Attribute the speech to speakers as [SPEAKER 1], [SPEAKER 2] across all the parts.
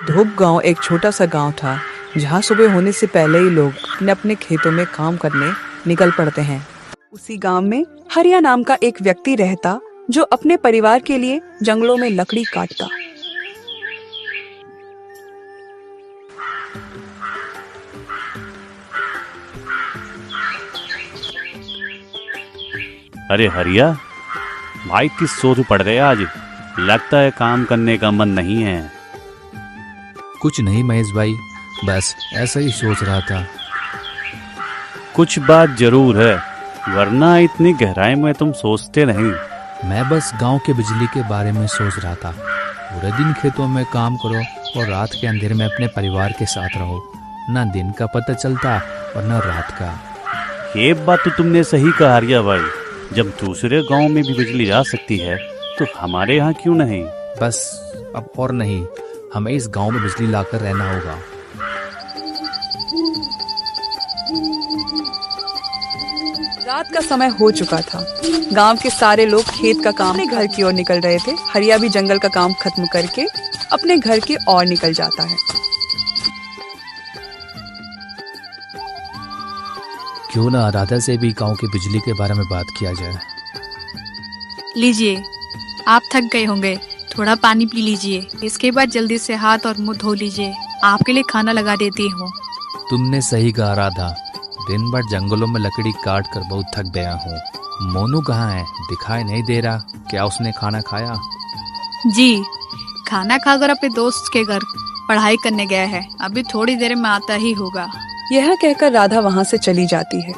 [SPEAKER 1] धूप गांव एक छोटा सा गांव था जहां सुबह होने से पहले ही लोग अपने अपने खेतों में काम करने निकल पड़ते हैं। उसी गांव में हरिया नाम का एक व्यक्ति रहता जो अपने परिवार के लिए जंगलों में लकड़ी काटता।
[SPEAKER 2] अरे हरिया भाई, किस सोच पड़ गया आज? लगता है काम करने का मन नहीं है।
[SPEAKER 3] कुछ नहीं महेश भाई, बस ऐसा ही सोच रहा था।
[SPEAKER 2] कुछ बात जरूर है, वरना इतनी गहराई में तुम सोचते नहीं।
[SPEAKER 3] मैं बस गांव के बिजली के बारे में सोच रहा था। पूरे दिन खेतों में काम करो और रात के अंधेरे में अपने परिवार के साथ रहो। न दिन का पता चलता और न रात का।
[SPEAKER 2] ये बात तो तुमने सही कहा हरिया भाई। जब दूसरे गांव में भी बिजली आ सकती है तो हमारे यहाँ क्यों नहीं?
[SPEAKER 3] बस अब और नहीं, हमें इस गांव में बिजली लाकर रहना होगा।
[SPEAKER 1] रात का समय हो चुका था। गांव के सारे लोग खेत का काम अपने घर की ओर निकल रहे थे। हरिया भी जंगल का काम खत्म करके अपने घर की ओर निकल जाता है।
[SPEAKER 3] क्यों ना राधा से भी गांव की बिजली के बारे में बात किया जाए।
[SPEAKER 4] लीजिए, आप थक गए होंगे, थोड़ा पानी पी लीजिए। इसके बाद जल्दी से हाथ और मुंह धो लीजिए। आपके लिए खाना लगा देती हूँ।
[SPEAKER 3] तुमने सही कहा राधा, दिन भर जंगलों में लकड़ी काट कर बहुत थक गया हूँ। मोनू कहाँ है? दिखाई नहीं दे रहा। क्या उसने खाना खाया?
[SPEAKER 4] जी, खाना खाकर अपने दोस्त के घर पढ़ाई करने गया है। अभी थोड़ी देर में आता ही होगा।
[SPEAKER 1] यह कहकर राधा वहाँ से चली जाती है।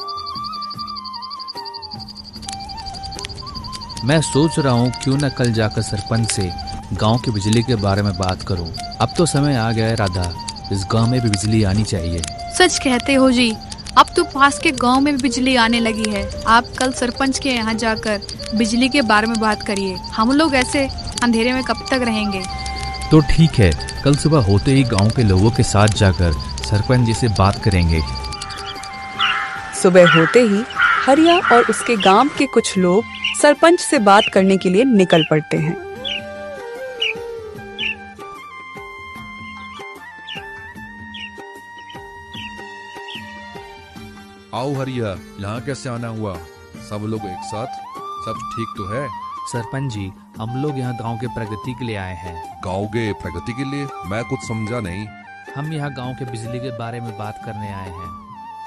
[SPEAKER 3] मैं सोच रहा हूँ क्यों न कल जाकर सरपंच से गांव की बिजली के बारे में बात करूँ। अब तो समय आ गया है राधा, इस गांव में भी बिजली आनी चाहिए।
[SPEAKER 4] सच कहते हो जी, अब तो पास के गांव में भी बिजली आने लगी है। आप कल सरपंच के यहाँ जाकर बिजली के बारे में बात करिए। हम लोग ऐसे अंधेरे में कब तक रहेंगे?
[SPEAKER 3] तो ठीक है, कल सुबह होते ही गांव के लोगों के साथ जाकर सरपंच जी से बात करेंगे।
[SPEAKER 1] सुबह होते ही हरिया और उसके गांव के कुछ लोग सरपंच से बात करने के लिए निकल पड़ते हैं।
[SPEAKER 5] आओ हरिया, यहाँ कैसे आना हुआ? सब लोग एक साथ? सब ठीक तो है?
[SPEAKER 3] सरपंच जी, हम लोग यहाँ गांव के प्रगति के लिए आए हैं।
[SPEAKER 5] गाँव के प्रगति के लिए? मैं कुछ समझा नहीं।
[SPEAKER 3] हम यहाँ गांव के बिजली के बारे में बात करने आए हैं।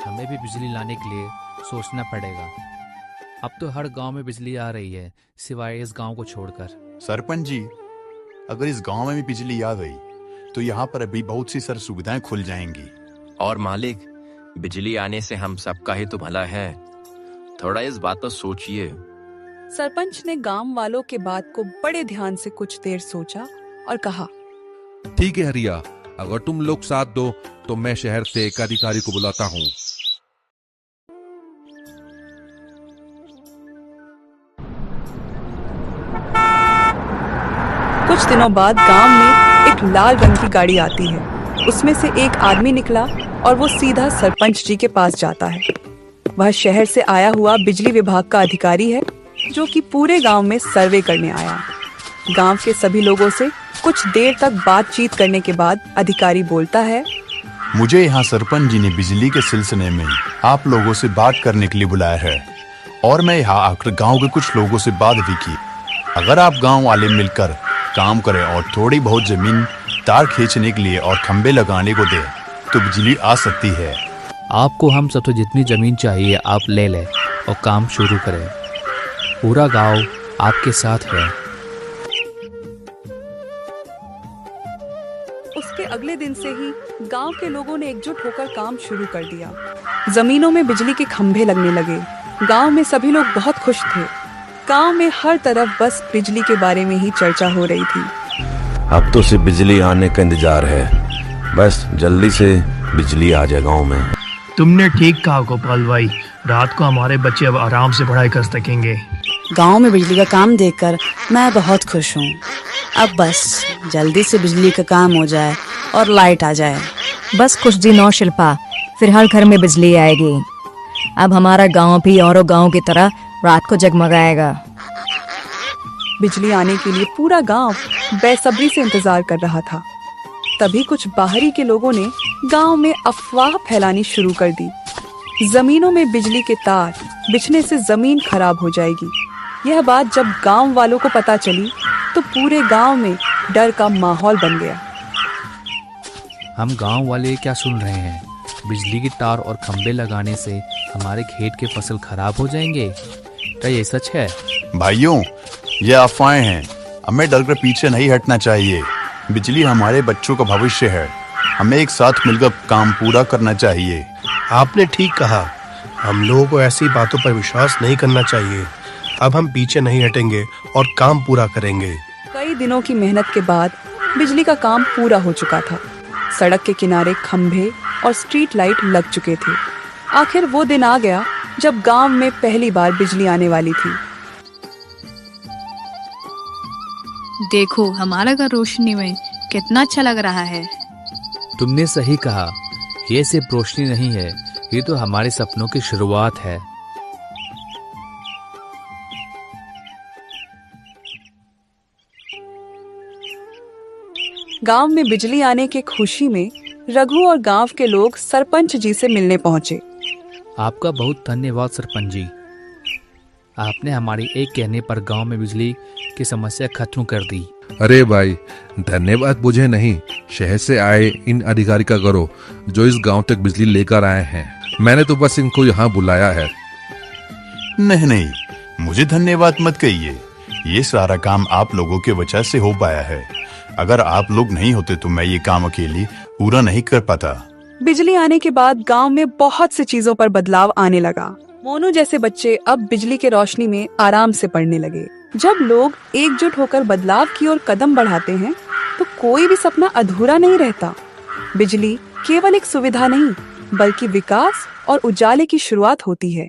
[SPEAKER 3] हमें भी बिजली लाने के लिए सोचना पड़ेगा। अब तो हर गांव में बिजली आ रही है, सिवाय इस गांव को छोड़कर।
[SPEAKER 6] सरपंच जी, अगर इस गांव में भी बिजली आ गई तो यहाँ पर अभी बहुत सी सारी सुविधाएं खुल जाएंगी।
[SPEAKER 7] और मालिक, बिजली आने से हम सबका ही तो भला है। थोड़ा इस बात पर सोचिए।
[SPEAKER 1] सरपंच ने गांव वालों के बात को बड़े ध्यान से कुछ देर सोचा और कहा,
[SPEAKER 5] ठीक है हरिया, अगर तुम लोग साथ दो तो मैं शहर से एक अधिकारी को बुलाता हूँ।
[SPEAKER 1] कुछ दिनों बाद गांव में एक लाल रंग की गाड़ी आती है। उसमें से एक आदमी निकला और वो सीधा सरपंच जी के पास जाता है। वह शहर से आया हुआ बिजली विभाग का अधिकारी है जो कि पूरे गांव में सर्वे करने आया। गांव के सभी लोगों से कुछ देर तक बातचीत करने के बाद अधिकारी बोलता है,
[SPEAKER 6] मुझे यहाँ सरपंच जी ने बिजली के सिलसिले में आप लोगों से बात करने के लिए बुलाया है और मैं यहाँ आकर गांव के कुछ लोगों से बात भी की। अगर आप गांव वाले मिलकर काम करें और थोड़ी बहुत जमीन तार खींचने के लिए और खंबे लगाने को दे तो बिजली आ सकती है।
[SPEAKER 3] आपको हम सबसे जितनी जमीन चाहिए आप ले लें और काम शुरू करें। पूरा गांव आपके साथ है।
[SPEAKER 1] उसके अगले दिन से ही गांव के लोगों ने एकजुट होकर काम शुरू कर दिया। जमीनों में बिजली के खंभे लगने लगे। गांव में सभी लोग बहुत खुश थे। गांव में हर तरफ बस बिजली के बारे में ही चर्चा हो रही थी।
[SPEAKER 8] अब तो सिर्फ बिजली आने का इंतजार है। बस जल्दी से बिजली आ जाए गाँव में।
[SPEAKER 9] तुमने ठीक कहा गोपाल भाई, रात को हमारे बच्चे अब आराम से पढ़ाई कर सकेंगे।
[SPEAKER 10] गांव में बिजली का काम देखकर मैं बहुत खुश हूँ। अब बस जल्दी से बिजली का काम हो जाए और लाइट आ जाए।
[SPEAKER 11] बस कुछ दिन और शिल्पा, फिर हर घर में बिजली आएगी। अब हमारा गांव भी औरों गांव की तरह रात को जगमगाएगा।
[SPEAKER 1] बिजली आने के लिए पूरा गांव बेसब्री से इंतजार कर रहा था। तभी कुछ बाहरी के लोगों ने गांव में अफवाह फैलानी शुरू कर दी। जमीनों में बिजली के तार बिछने से जमीन खराब हो जाएगी। यह बात जब गांव वालों को पता चली तो पूरे गांव में डर का माहौल बन गया।
[SPEAKER 3] हम गांव वाले क्या सुन रहे हैं? बिजली के तार और खंबे लगाने से हमारे खेत के फसल खराब हो जाएंगे। क्या ये सच है?
[SPEAKER 6] भाइयों, ये अफवाहें हैं। हमें डर कर पीछे नहीं हटना चाहिए। बिजली हमारे बच्चों का भविष्य है। हमें एक साथ मिलकर काम पूरा करना चाहिए।
[SPEAKER 12] आपने ठीक कहा। हम लोगों को ऐसी बातों पर विश्वास नहीं करना चाहिए। अब हम पीछे नहीं हटेंगे और काम पूरा करेंगे।
[SPEAKER 1] कई दिनों की मेहनत के बाद बिजली का काम पूरा हो चुका था। सड़क के किनारे खंभे और स्ट्रीट लाइट लग चुके थे। आखिर वो दिन आ गया जब गांव में पहली बार बिजली आने वाली थी।
[SPEAKER 4] देखो हमारा घर रोशनी में कितना अच्छा लग रहा है।
[SPEAKER 3] तुमने सही कहा। ये सिर्फ रोशनी नहीं है, ये तो हमारे सपनों की शुरुआत है।
[SPEAKER 1] गांव में बिजली आने की खुशी में रघु और गांव के लोग सरपंच जी से मिलने पहुंचे।
[SPEAKER 3] आपका बहुत धन्यवाद सरपंच जी। आपने हमारे एक कहने पर गांव में बिजली की समस्या खत्म कर दी।
[SPEAKER 5] अरे भाई, धन्यवाद मुझे नहीं, शहर से आए इन अधिकारी का करो जो इस गांव तक बिजली लेकर आए हैं। मैंने तो बस इनको यहाँ बुलाया है।
[SPEAKER 6] नहीं, मुझे धन्यवाद मत कहिए। ये सारा काम आप लोगों के वजह से हो पाया है। अगर आप लोग नहीं होते तो मैं ये काम अकेली पूरा नहीं कर पाता।
[SPEAKER 1] बिजली आने के बाद गांव में बहुत सी चीजों पर बदलाव आने लगा। मोनू जैसे बच्चे अब बिजली के रोशनी में आराम से पढ़ने लगे। जब लोग एकजुट होकर बदलाव की ओर कदम बढ़ाते हैं तो कोई भी सपना अधूरा नहीं रहता। बिजली केवल एक सुविधा नहीं बल्कि विकास और उजाले की शुरुआत होती है।